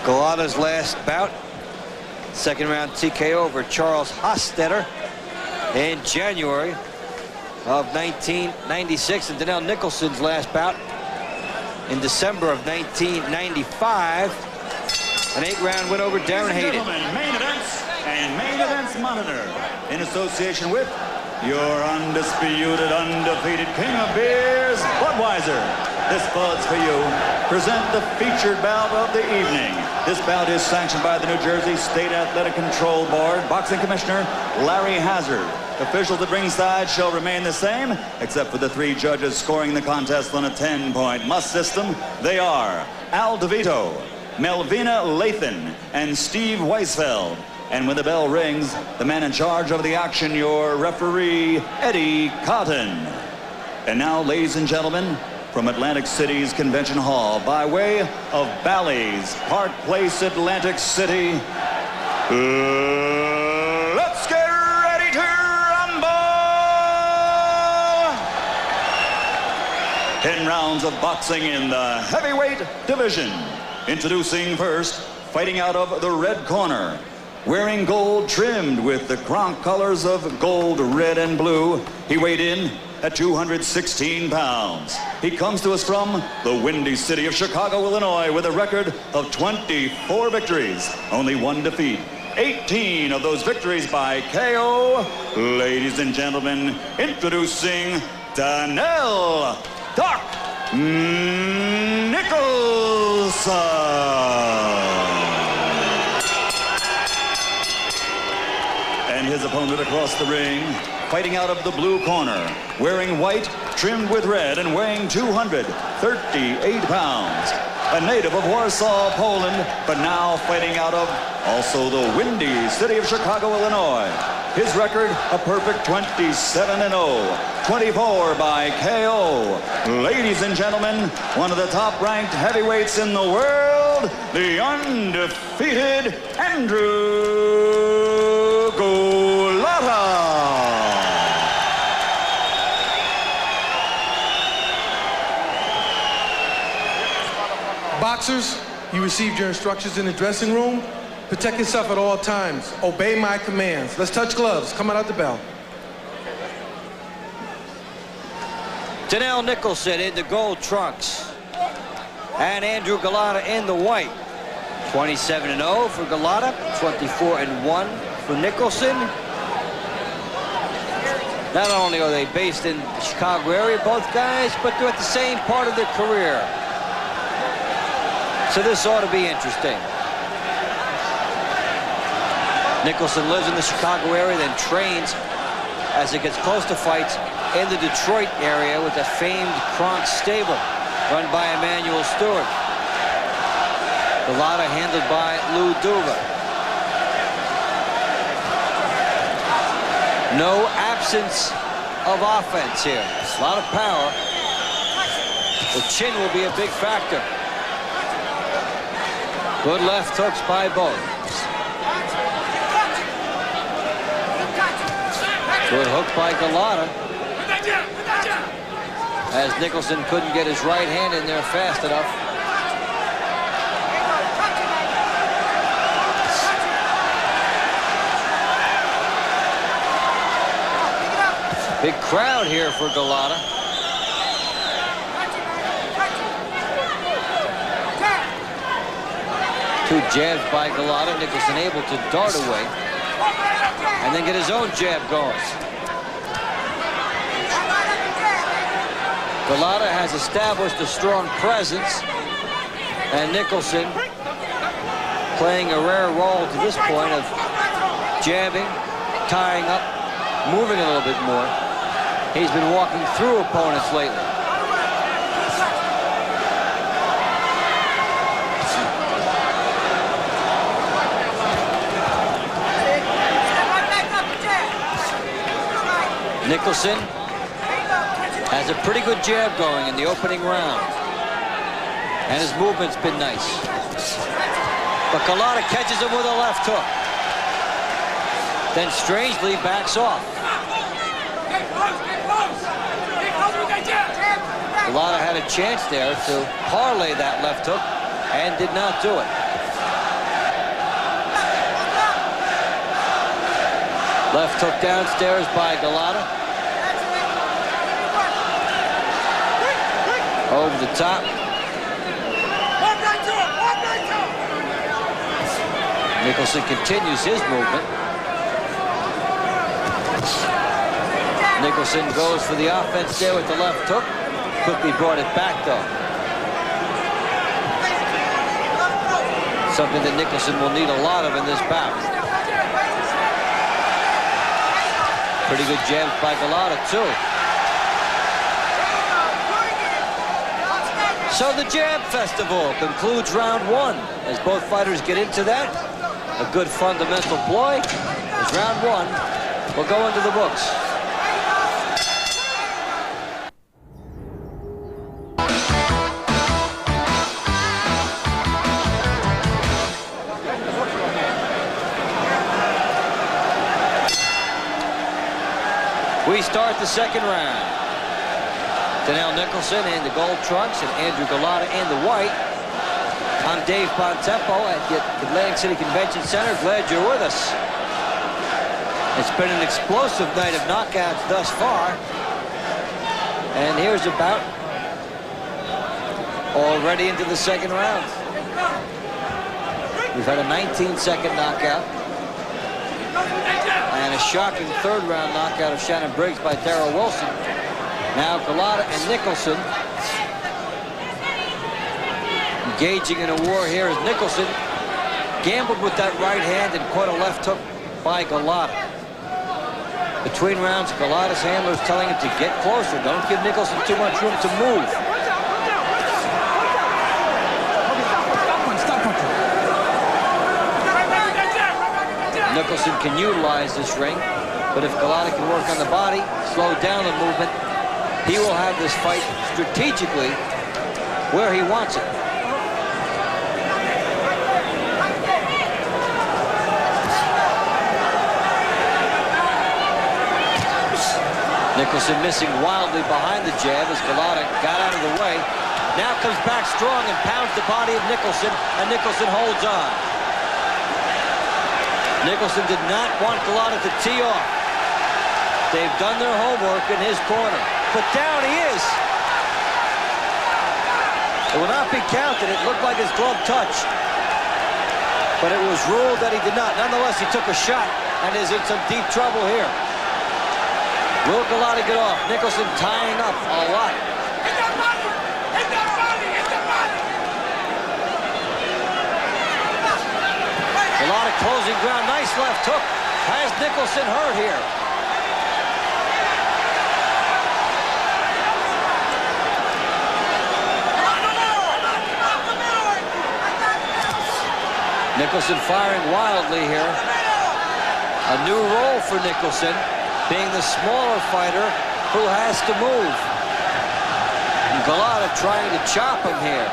GOLOTA's last bout, second round TKO over Charles Hostetter in January of 1996, and Donnell Nicholson's last bout in December of 1995. An 8-round win over Darren Hayden. Main events and main events monitor in association with your undisputed, undefeated king of beers, Budweiser. This Bud's for you. Present the featured bout of the evening. This bout is sanctioned by the New Jersey State Athletic Control Board. Boxing Commissioner Larry Hazard. Officials at ringside shall remain the same, except for the 3 judges scoring the contest on a 10-point must system. They are Al DeVito, Melvina Lathan, and Steve Weisfeld. And when the bell rings, the man in charge of the action, your referee, Eddie Cotton. And now, ladies and gentlemen, from Atlantic City's Convention Hall, by way of Bally's, Park Place, Atlantic City, let's get ready to rumble! 10 rounds of boxing in the heavyweight division. Introducing first, fighting out of the red corner, wearing gold trimmed with the Kronk colors of gold, red, and blue. He weighed in at 216 pounds. He comes to us from the windy city of Chicago, Illinois, with a record of 24 victories, only 1 defeat. 18 of those victories by KO. Ladies and gentlemen, introducing Donnell Doc Nicholson. And his opponent across the ring, fighting out of the blue corner, wearing white, trimmed with red, and weighing 238 pounds. A native of Warsaw, Poland, but now fighting out of also the windy city of Chicago, Illinois. His record, a perfect 27-0, 24 by KO. Ladies and gentlemen, one of the top-ranked heavyweights in the world, the undefeated Andrew GOLOTA. Boxers, you received your instructions in the dressing room. Protect yourself at all times. Obey my commands. Let's touch gloves. Come out the bell. Donnell Nicholson in the gold trunks, and Andrew GOLOTA in the white. 27-0 for GOLOTA, 24-1 for Nicholson. Not only are they based in the Chicago area, both guys, but they're at the same part of their career. So this ought to be interesting. Nicholson lives in the Chicago area, then trains as it gets close to fights in the Detroit area with the famed Kronk stable run by Emanuel Stewart. GOLOTA handled by Lou Duva. No absence of offense here. A lot of power. The chin will be a big factor. Good left hooks by both. Good hook by GOLOTA, as Nicholson couldn't get his right hand in there fast enough. Big crowd here for GOLOTA. Two jabs by GOLOTA. Nicholson able to dart away and then get his own jab going. GOLOTA has established a strong presence, and Nicholson playing a rare role to this point of jabbing, tying up, moving a little bit more. He's been walking through opponents lately. Nicholson has a pretty good jab going in the opening round, and his movement's been nice. But GOLOTA catches him with a left hook, then strangely backs off. GOLOTA had a chance there to parlay that left hook and did not do it. Left hook downstairs by GOLOTA. Over the top. Nicholson continues his movement. Nicholson goes for the offense there with the left hook. Quickly brought it back, though. Something that Nicholson will need a lot of in this bout. Pretty good jabs by GOLOTA, too. So the Jab Festival concludes round one. As both fighters get into that, a good fundamental ploy as round one will go into the books. We start the second round. Nicholson in the gold trunks and Andrew GOLOTA in the white. I'm Dave Bontempo at the Atlantic City Convention Center. Glad you're with us. It's been an explosive night of knockouts thus far. And here's a bout already into the second round. We've had a 19-second knockout. And a shocking third-round knockout of Shannon Briggs by Darrell Wilson. Now GOLOTA and Nicholson engaging in a war here as Nicholson gambled with that right hand and caught a left hook by GOLOTA. Between rounds, GOLOTA's handlers telling him to get closer. Don't give Nicholson too much room to move. Nicholson can utilize this ring, but if GOLOTA can work on the body, slow down the movement, he will have this fight strategically where he wants it. Nicholson missing wildly behind the jab as GOLOTA got out of the way. Now comes back strong and pounds the body of Nicholson, and Nicholson holds on. Nicholson did not want GOLOTA to tee off. They've done their homework in his corner. But down he is. It will not be counted. It looked like his glove touched. But it was ruled that he did not. Nonetheless, he took a shot and is in some deep trouble here. Will GOLOTA get off? Nicholson tying up a lot. Hit that body! Hit that body! Hit that body! GOLOTA closing ground. Nice left hook. Has Nicholson hurt here? Nicholson firing wildly here. A new role for Nicholson, being the smaller fighter who has to move. And GOLOTA trying to chop him here.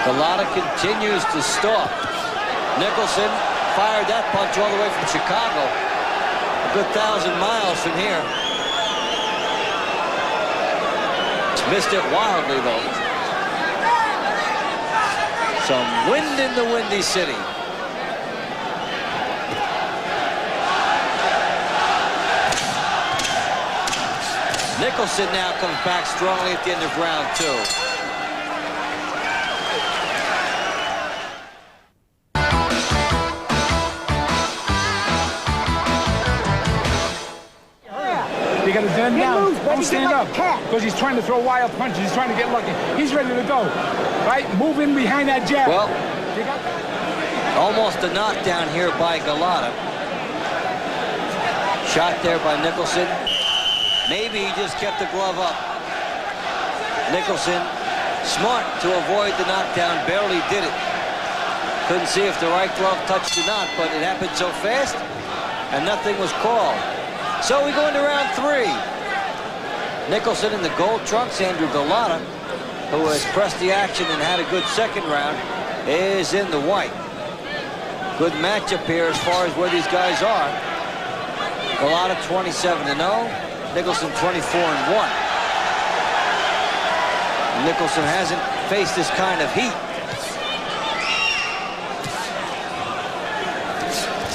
GOLOTA continues to stalk. Nicholson fired that punch all the way from Chicago. A good 1,000 miles from here. Missed it wildly, though. Some wind in the Windy City. Nicholson now comes back strongly at the end of round two. You got to stand down. Don't stand up. Because he's trying to throw wild punches. He's trying to get lucky. He's ready to go. Right? Move in behind that jab. Well, almost a knockdown here by GOLOTA. Shot there by Nicholson. Maybe he just kept the glove up. Nicholson, smart to avoid the knockdown, barely did it. Couldn't see if the right glove touched or not, but it happened so fast, and nothing was called. So we go into round three. Nicholson in the gold trunks, Andrew GOLOTA, who has pressed the action and had a good second round, is in the white. Good matchup here as far as where these guys are. GOLOTA 27-0, Nicholson 24-1. Nicholson hasn't faced this kind of heat.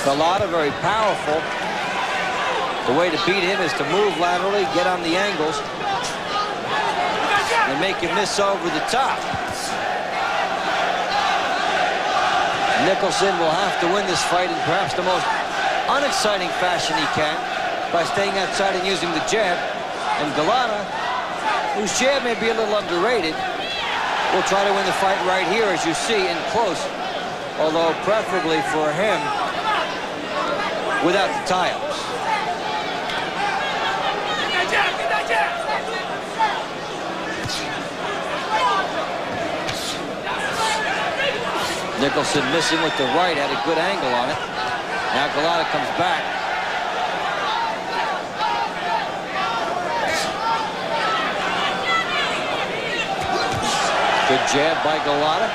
GOLOTA very powerful. The way to beat him is to move laterally, get on the angles, and make him miss over the top. Nicholson will have to win this fight in perhaps the most unexciting fashion he can by staying outside and using the jab. And GOLOTA, whose jab may be a little underrated, will try to win the fight right here, as you see, in close, although preferably for him without the tie-ups. Nicholson missing with the right, had a good angle on it. Now GOLOTA comes back. Good jab by GOLOTA.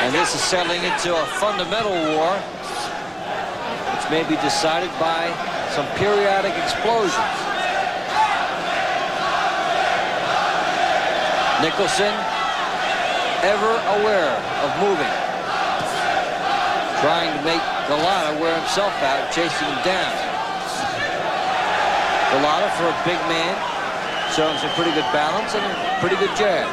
And this is settling into a fundamental war, which may be decided by some periodic explosions. Nicholson, ever aware of moving, trying to make GOLOTA wear himself out, chasing him down. GOLOTA, for a big man, showing some pretty good balance and a pretty good jab.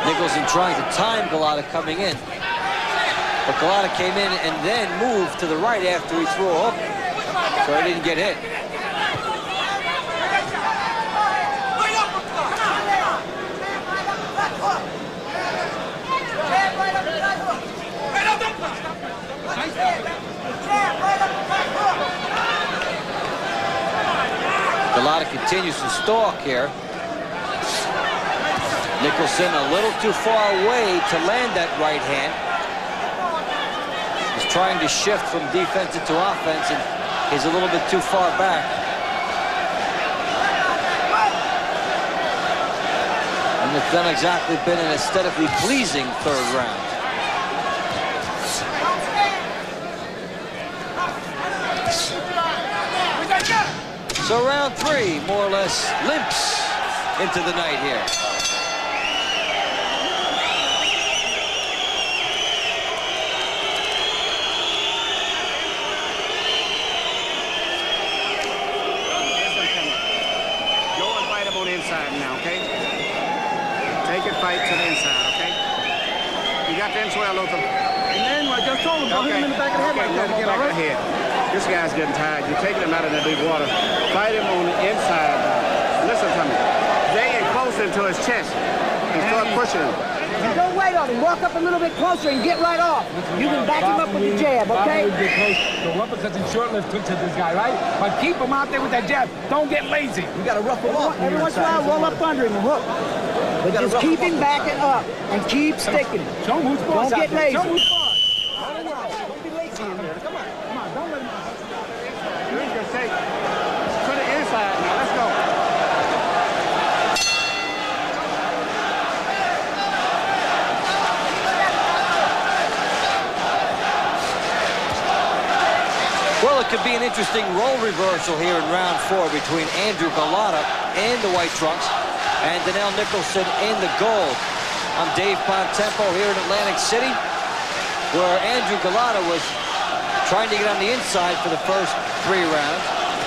Nicholson trying to time GOLOTA coming in, but GOLOTA came in and then moved to the right after he threw a hook, so he didn't get hit. GOLOTA continues to stalk here. Nicholson a little too far away to land that right hand. He's trying to shift from defense into offense, and he's a little bit too far back. And it's not exactly been an aesthetically pleasing third round. So round three, more or less, limps into the night here. Go and fight him on the inside now, okay? Take it, fight to the inside, okay? You got the inside, Lothar. And then I just told him, go hit him in the back of the head like that again, all right? This guy's getting tired. You're taking him out of the deep water. Fight him on the inside now. Listen to me. They get closer to his chest and start pushing him. And don't wait on him. Walk up a little bit closer and get right off. You can back him up with the jab, okay? The uppercuts and short left hooks to this guy, right? But keep him out there with that jab. Don't get lazy. You got to rough him up. Every once in a while, roll up under him and hook. But just keep him backing up and keep sticking him. Show him who's boss. Don't get lazy. Show him who's boss. Don't be lazy in there. Come on. Come on, don't let him. Just take to the inside now. Let's go. Well, it could be an interesting role reversal here in round four between Andrew GOLOTA and the white trunks and Donnell Nicholson in the gold. I'm Dave Pontempo here in Atlantic City, where Andrew GOLOTA was trying to get on the inside for the first 3 rounds.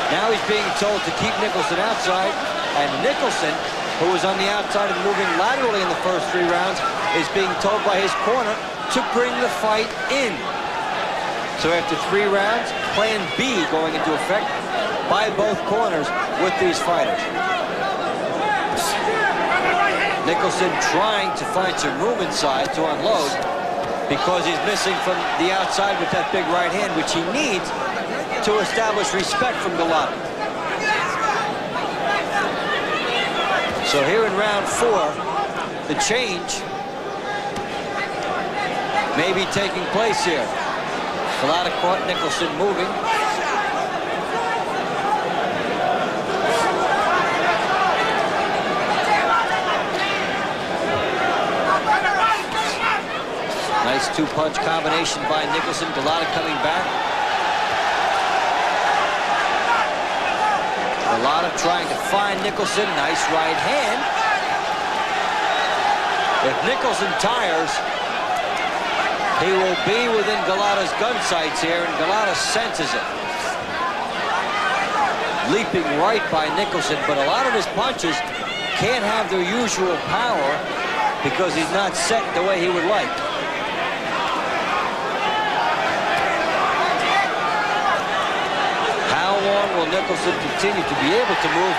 Now he's being told to keep Nicholson outside, and Nicholson, who was on the outside and moving laterally in the first 3 rounds, is being told by his corner to bring the fight in. So after 3 rounds, plan B going into effect by both corners with these fighters. Nicholson trying to find some room inside to unload because he's missing from the outside with that big right hand, which he needs to establish respect from GOLOTA. So here in round 4, the change may be taking place here. GOLOTA caught Nicholson moving. Nice 2-punch combination by Nicholson. GOLOTA coming back. GOLOTA trying to find Nicholson. Nice right hand. If Nicholson tires, he will be within GOLOTA's gun sights here, and GOLOTA senses it. Leaping right by Nicholson, but a lot of his punches can't have their usual power because he's not set the way he would like. How long will Nicholson continue to be able to move?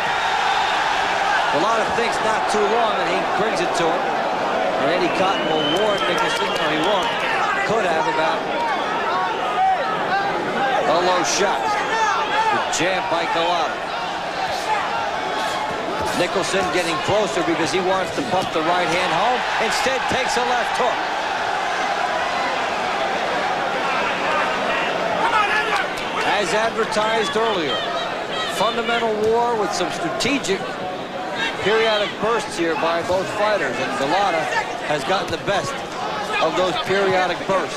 GOLOTA thinks not too long, and he brings it to him. And Eddie Cotton will warn Nicholson, no, he won't. Could have about a low shot. The jab by GOLOTA. Nicholson getting closer because he wants to pump the right hand home. Instead takes a left hook. As advertised earlier, fundamental war with some strategic periodic bursts here by both fighters, and GOLOTA has gotten the best of those periodic bursts.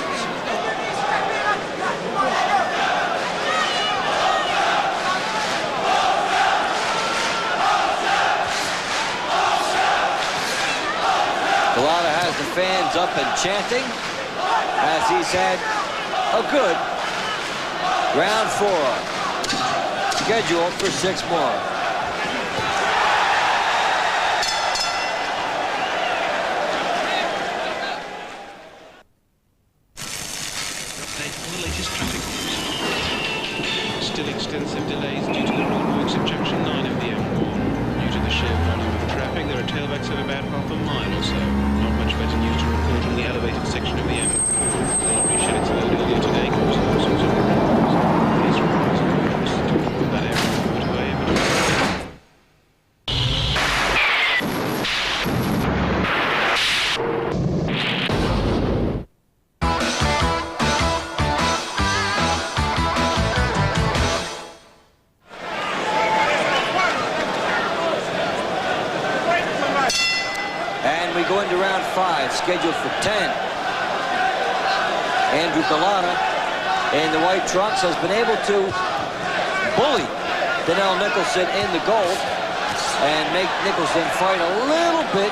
GOLOTA has the fans up and chanting as he's had a good round 4, scheduled for 6 more. Still extensive delays due to the roadworks at junction 9 of the M1. Due to the sheer volume of traffic, there are tailbacks of about half a mile or so. Not much better news to report on the elevated section of the M4. The lorry shed its load earlier today, causing all sorts of problems. Police reports are to put that area on the motorway, but Go into round 5, scheduled for 10. Andrew GOLOTA in the white trunks has been able to bully Donnell Nicholson in the gold and make Nicholson fight a little bit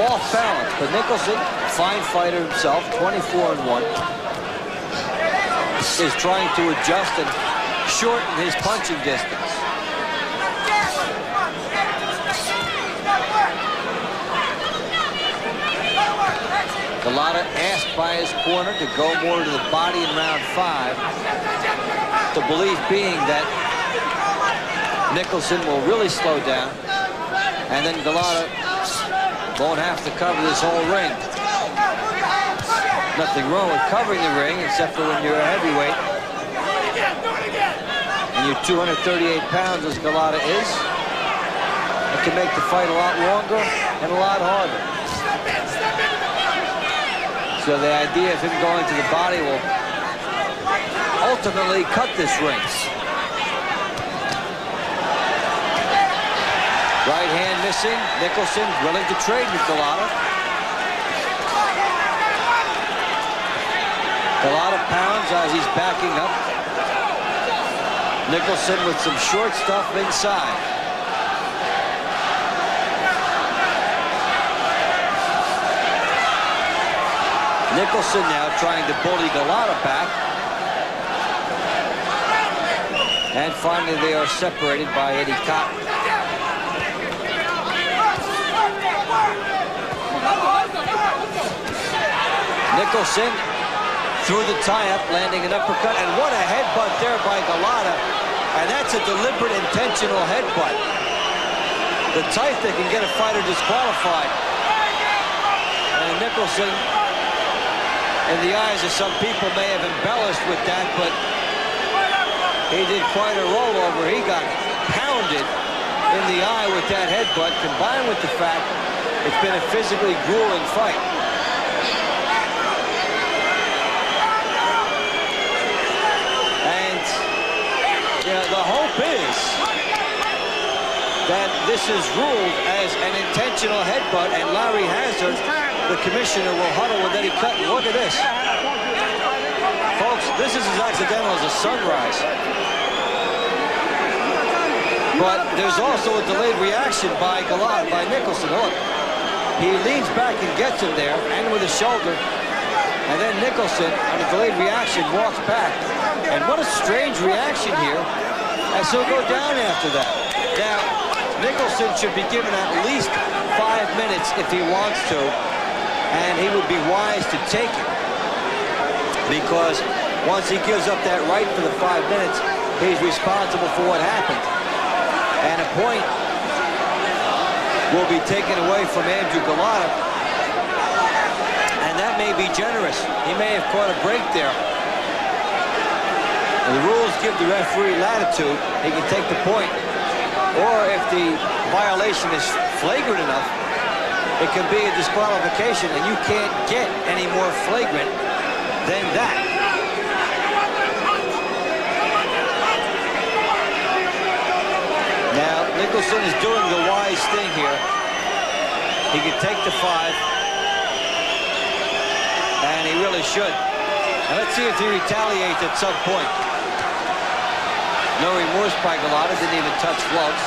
off balance. But Nicholson, fine fighter himself, 24-1, is trying to adjust and shorten his punching distance. GOLOTA asked by his corner to go more to the body in round 5. The belief being that Nicholson will really slow down, and then GOLOTA won't have to cover this whole ring. Nothing wrong with covering the ring, except for when you're a heavyweight and you're 238 pounds, as GOLOTA is. It can make the fight a lot longer and a lot harder. So the idea of him going to the body will ultimately cut this ring. Right hand missing. Nicholson willing to trade with GOLOTA. GOLOTA pounds as he's backing up. Nicholson with some short stuff inside. Nicholson now trying to bully GOLOTA back. And finally they are separated by Eddie Cotton. Nicholson through the tie-up, landing an uppercut, and what a headbutt there by GOLOTA. And that's a deliberate, intentional headbutt. The type that can get a fighter disqualified. And Nicholson, in the eyes of some people, may have embellished with that, but he did quite a rollover. He got pounded in the eye with that headbutt, combined with the fact it's been a physically grueling fight. And you know, the hope is that this is ruled as an intentional headbutt, and Larry Hazard, the commissioner, will huddle with Eddie Cotton. Look at this. Folks, this is as accidental as a sunrise. But there's also a delayed reaction by GOLOTA, by Nicholson. Look, he leans back and gets him there, and with his shoulder. And then Nicholson, on a delayed reaction, walks back. And what a strange reaction here, as he'll go down after that. Now, Nicholson should be given at least 5 minutes if he wants to, and he would be wise to take it. Because once he gives up that right for the 5 minutes, he's responsible for what happened. And a point will be taken away from Andrew GOLOTA. And that may be generous. He may have caught a break there. And the rules give the referee latitude. He can take the point. Or if the violation is flagrant enough, it can be a disqualification, and you can't get any more flagrant than that. Now, Nicholson is doing the wise thing here. He can take the 5, and he really should. And let's see if he retaliates at some point. No remorse by GOLOTA, didn't even touch gloves.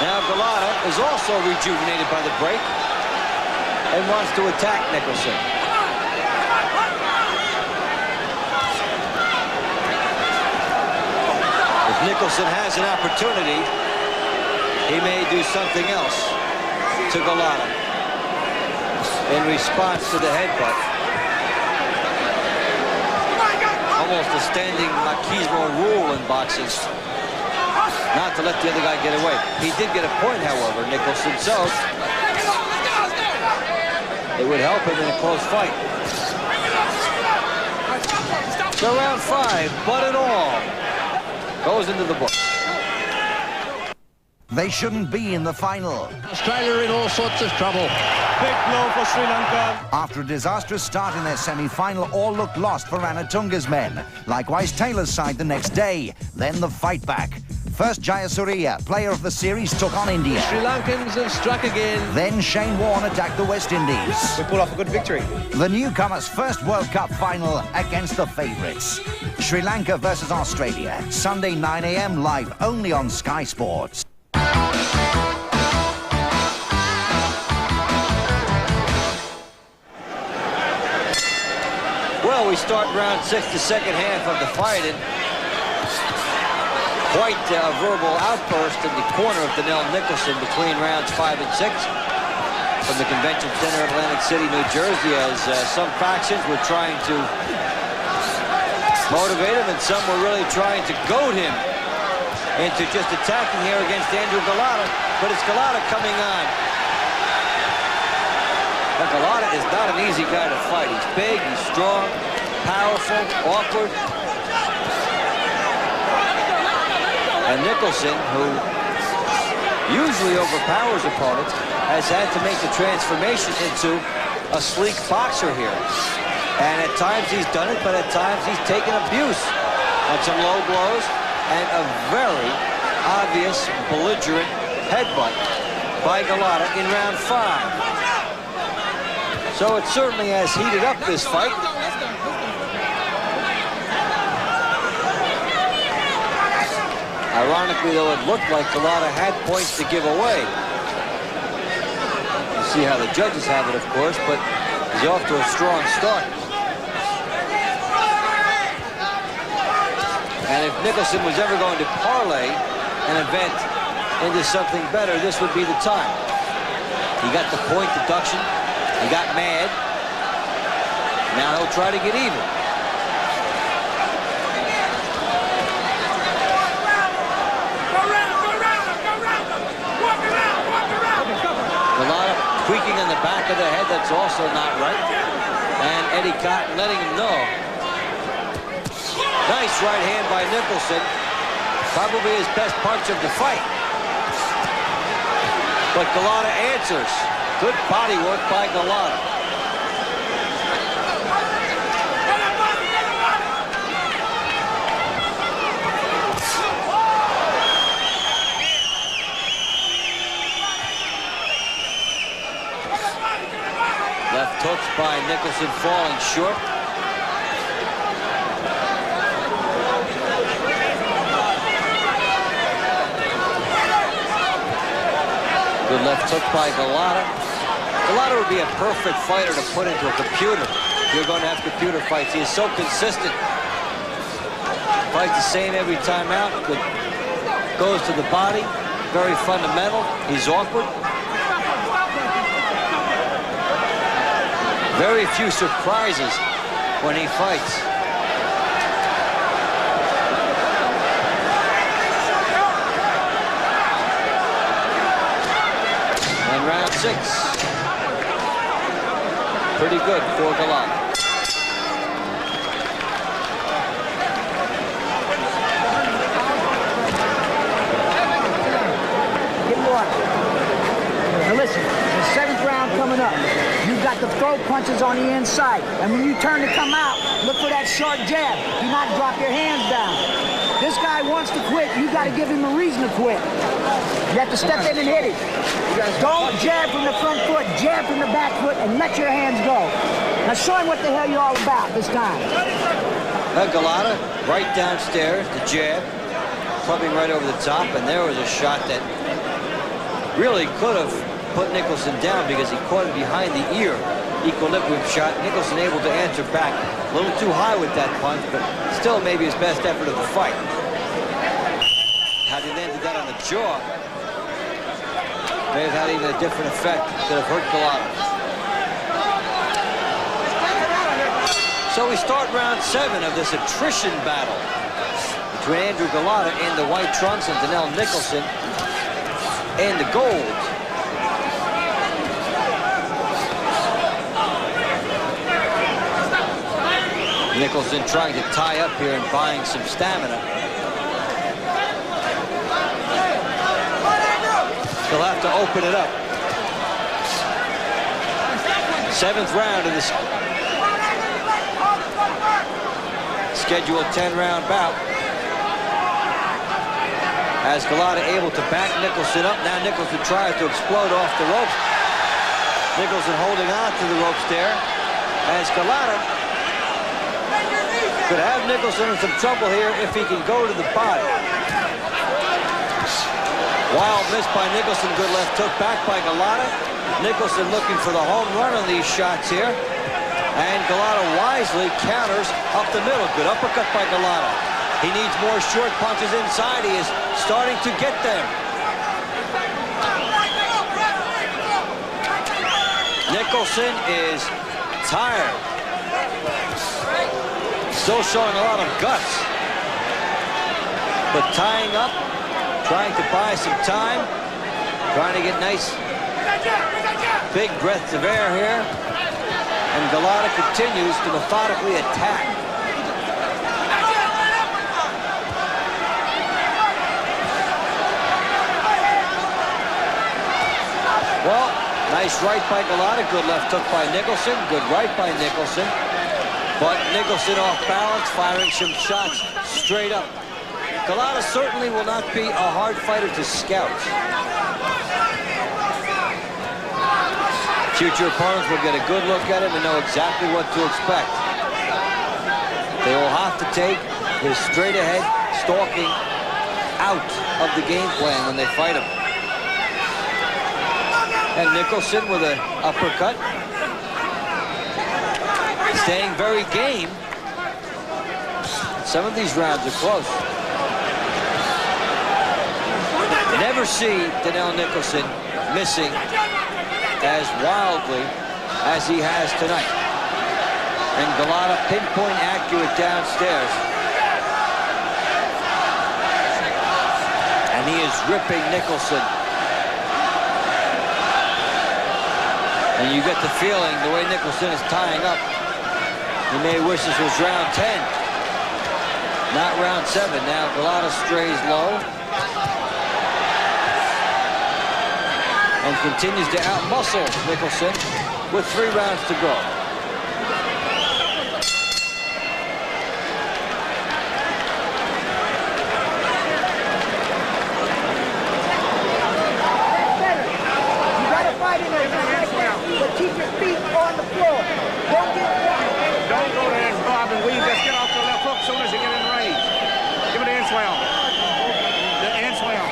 Now GOLOTA is also rejuvenated by the break and wants to attack Nicholson. If Nicholson has an opportunity, he may do something else to GOLOTA in response to the headbutt. Almost a standing machismo rule in boxing, not to let the other guy get away. He did get a point, however, Nicholson, so it would help him in a close fight. So round 5, but it all goes into the book. They shouldn't be in the final. Australia in all sorts of trouble. Big blow for Sri Lanka. After a disastrous start in their semi-final, all looked lost for Ranatunga's men. Likewise, Taylor's side the next day. Then the fight back. First, Jayasuriya, player of the series, took on India. Sri Lankans have struck again. Then Shane Warne attacked the West Indies. We pulled off a good victory. The newcomers' first World Cup final against the favourites. Sri Lanka versus Australia. Sunday 9 a.m. live only on Sky Sports. Well, we start round 6, the second half of the fight, and quite a verbal outburst in the corner of Donnell Nicholson between rounds 5 and 6 from the Convention Center, Atlantic City, New Jersey, as some factions were trying to motivate him, and some were really trying to goad him into just attacking here against Andrew GOLOTA, but it's GOLOTA coming on. But GOLOTA is not an easy guy to fight. He's big, he's strong, powerful, awkward. And Nicholson, who usually overpowers opponents, has had to make the transformation into a sleek boxer here. And at times he's done it, but at times he's taken abuse on some low blows and a very obvious belligerent headbutt by GOLOTA in round 5. So it certainly has heated up this fight. Ironically, though, it looked like GOLOTA had points to give away. We'll see how the judges have it, of course, but he's off to a strong start. And if Nicholson was ever going to parlay an event into something better, this would be the time. He got the point deduction. He got mad. Now he'll try to get even. GOLOTA tweaking on the back of the head. That's also not right. And Eddie Cotton letting him know. Nice right hand by Nicholson. Probably his best punch of the fight. But GOLOTA answers. Good body work by GOLOTA. Left hooks by Nicholson falling short. left hook by GOLOTA. GOLOTA would be a perfect fighter to put into a computer. You're going to have computer fights. He is so consistent. Fights the same every time out. Good. Goes to the body. Very fundamental. He's awkward. Very few surprises when he fights. And round 6. Pretty good for GOLOTA. Now listen, the 7th round coming up. You've got the throw punches on the inside. And when you turn to come out, look for that sharp jab. Do not drop your hands down. This guy wants to quit. You got to give him a reason to quit. You have to step in and hit it. Don't jab from the front foot, jab from the back foot, and let your hands go. Now show him what the hell you're all about this time. GOLOTA right downstairs, the jab, clubbing right over the top, and there was a shot that really could have put Nicholson down because he caught him behind the ear. Equilibrium shot. Nicholson able to answer back. A little too high with that punch, but still maybe his best effort of the fight. Had he landed that on the jaw, may have had even a different effect. Could have hurt GOLOTA. So we start round 7 of this attrition battle between Andrew GOLOTA in the white trunks and Donnell Nicholson in the gold. Nicholson trying to tie up here and buying some stamina. He'll have to open it up. 7th round of this scheduled 10-round bout. As GOLOTA able to back Nicholson up. Now Nicholson tries to explode off the ropes. Nicholson holding on to the ropes there. As GOLOTA could have Nicholson in some trouble here if he can go to the body. Wild miss by Nicholson. Good left hook back by GOLOTA. Nicholson looking for the home run on these shots here. And GOLOTA wisely counters up the middle. Good uppercut by GOLOTA. He needs more short punches inside. He is starting to get them. Nicholson is tired. Still showing a lot of guts. But tying up, trying to buy some time, trying to get nice big breaths of air here. And GOLOTA continues to methodically attack. Well, nice right by GOLOTA, good left hook by Nicholson, good right by Nicholson. But Nicholson off balance, firing some shots straight up. GOLOTA certainly will not be a hard fighter to scout. Future opponents will get a good look at him and know exactly what to expect. They will have to take his straight-ahead stalking out of the game plan when they fight him. And Nicholson with an uppercut. Staying very game. Some of these rounds are close. Never see Donnell Nicholson missing as wildly as he has tonight. And GOLOTA pinpoint accurate downstairs. And he is ripping Nicholson. And you get the feeling, the way Nicholson is tying up, you may wish this was round 10. Not round 7. Now GOLOTA strays low. And continues to outmuscle Nicholson with 3 rounds to go. You gotta fight in there, but keep your feet on the floor. Don't get Don't go there and bob and weave. Just get off the left hook as soon as you get in range. Give it the inswell. The inswell.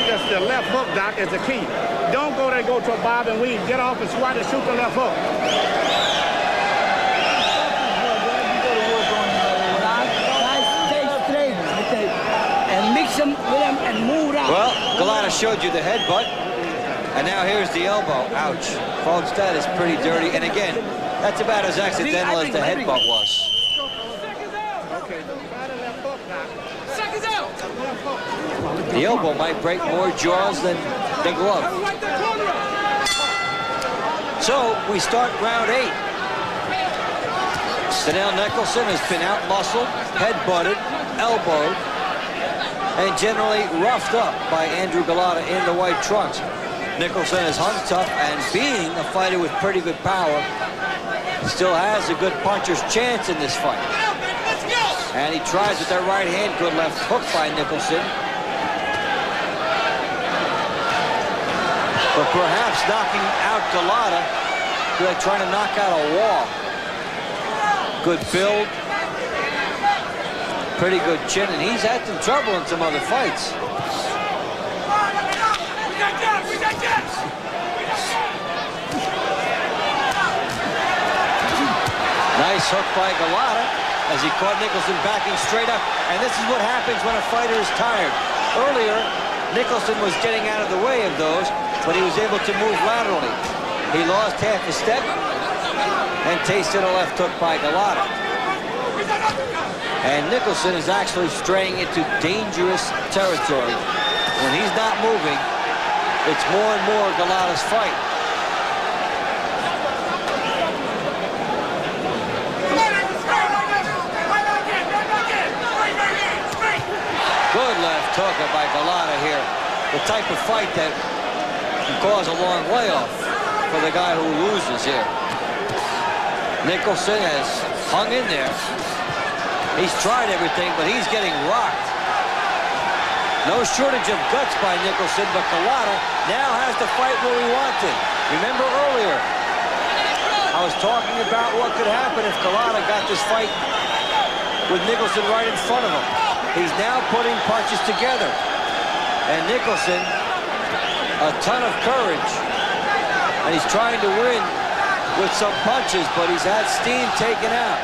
Just the left hook, Doc, is the key. Don't go there, go to a bob and weave. Get off and swat and shoot the left hook. And mix them with them and move out. Well, GOLOTA showed you the headbutt, and now here's the elbow. Ouch. Folks, that is pretty dirty. And again, that's about as accidental as the headbutt was. The elbow might break more jaws than the glove. So we start round 8. Nicholson has been out-muscled, head-butted, elbowed, and generally roughed up by Andrew GOLOTA in the white trunks. Nicholson is hung tough, and being a fighter with pretty good power, still has a good puncher's chance in this fight. And he tries with that right hand, good left hook by Nicholson. But perhaps knocking out GOLOTA, like trying to knock out a wall. Good build. Pretty good chin, and he's had some trouble in some other fights. Nice hook by GOLOTA as he caught Nicholson backing straight up. And this is what happens when a fighter is tired. Earlier, Nicholson was getting out of the way of those, but he was able to move laterally. He lost half a step and tasted a left hook by GOLOTA. And Nicholson is actually straying into dangerous territory. When he's not moving, it's more and more GOLOTA's fight. Good left hook by GOLOTA here. The type of fight that can cause a long layoff for the guy who loses here. Nicholson has hung in there. He's tried everything, but he's getting rocked. No shortage of guts by Nicholson, but GOLOTA now has the fight where he wanted. Remember earlier, I was talking about what could happen if GOLOTA got this fight with Nicholson right in front of him. He's now putting punches together. And Nicholson, a ton of courage. And he's trying to win with some punches, but he's had steam taken out.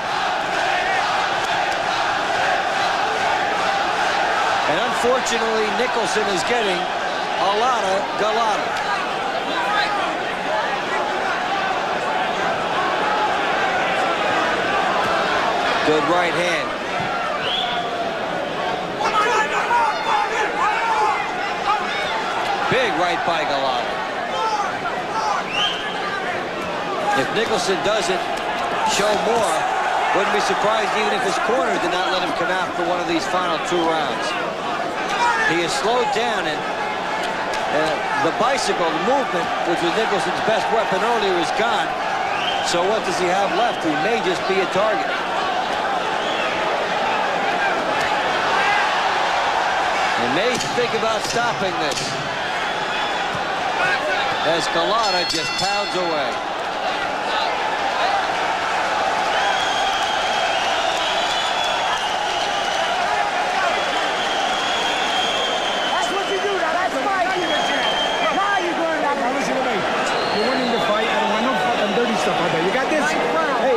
And unfortunately, Nicholson is getting a lot of GOLOTA. Good right hand. Big right by GOLOTA. If Nicholson doesn't show more, wouldn't be surprised even if his corner did not let him come out for one of these final 2 rounds. He is slowed down, and the bicycle, the movement, which was Nicholson's best weapon earlier, is gone. So what does he have left? He may just be a target. He may think about stopping this, as GOLOTA just pounds away. You got this? Hey,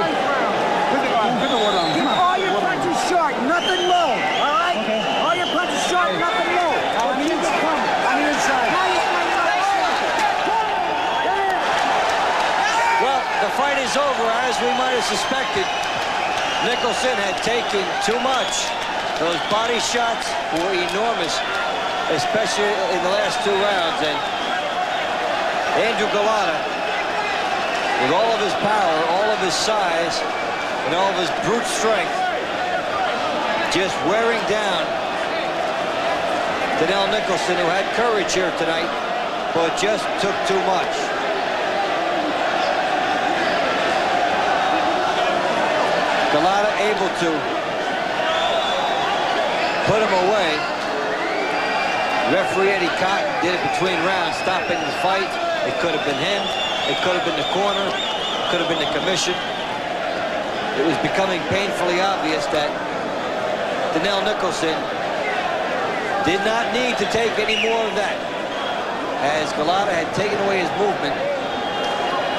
put the water on. Keep all your punches short, nothing low. All right? Okay. All your punches short, nothing low. On the inside. Well, the fight is over, as we might have suspected. Nicholson had taken too much. Those body shots were enormous, especially in the last 2 rounds. And Andrew GOLOTA, with all of his power, all of his size, and all of his brute strength, just wearing down Nicholson, who had courage here tonight, but just took too much. GOLOTA able to put him away. Referee Eddie Cotton did it between rounds, stopping the fight. It could have been him. It could have been the corner, could have been the commission. It was becoming painfully obvious that Nicholson Did not need to take any more of that, as GOLOTA had taken away his movement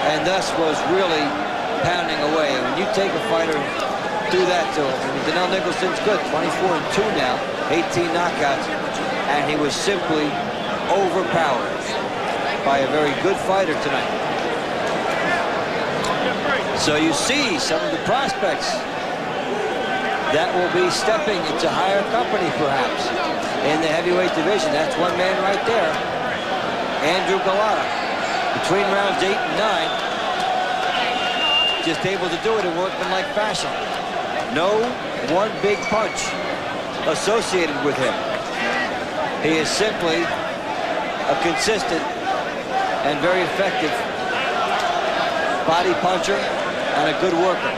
and thus was really pounding away. And when you take a fighter, do that to him. I mean, Donnell Nicholson's good, 24-2 now, 18 knockouts, and he was simply overpowered by a very good fighter tonight. So you see some of the prospects that will be stepping into higher company, perhaps, in the heavyweight division. That's one man right there, Andrew GOLOTA. Between rounds 8 and 9, just able to do it in workmanlike fashion. No one big punch associated with him. He is simply a consistent and very effective body puncher and a good worker.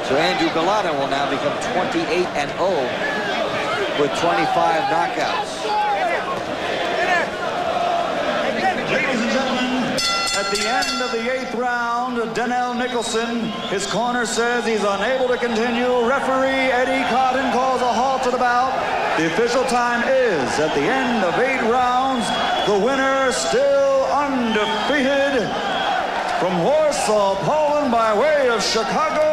So Andrew GOLOTA will now become 28-0 with 25 knockouts. Ladies and gentlemen, at the end of the 8th round, Donnell Nicholson, his corner says he's unable to continue. Referee Eddie Cotton calls a halt to the bout. The official time is, at the end of 8 rounds, the winner still undefeated from Warsaw, Poland, by way of Chicago,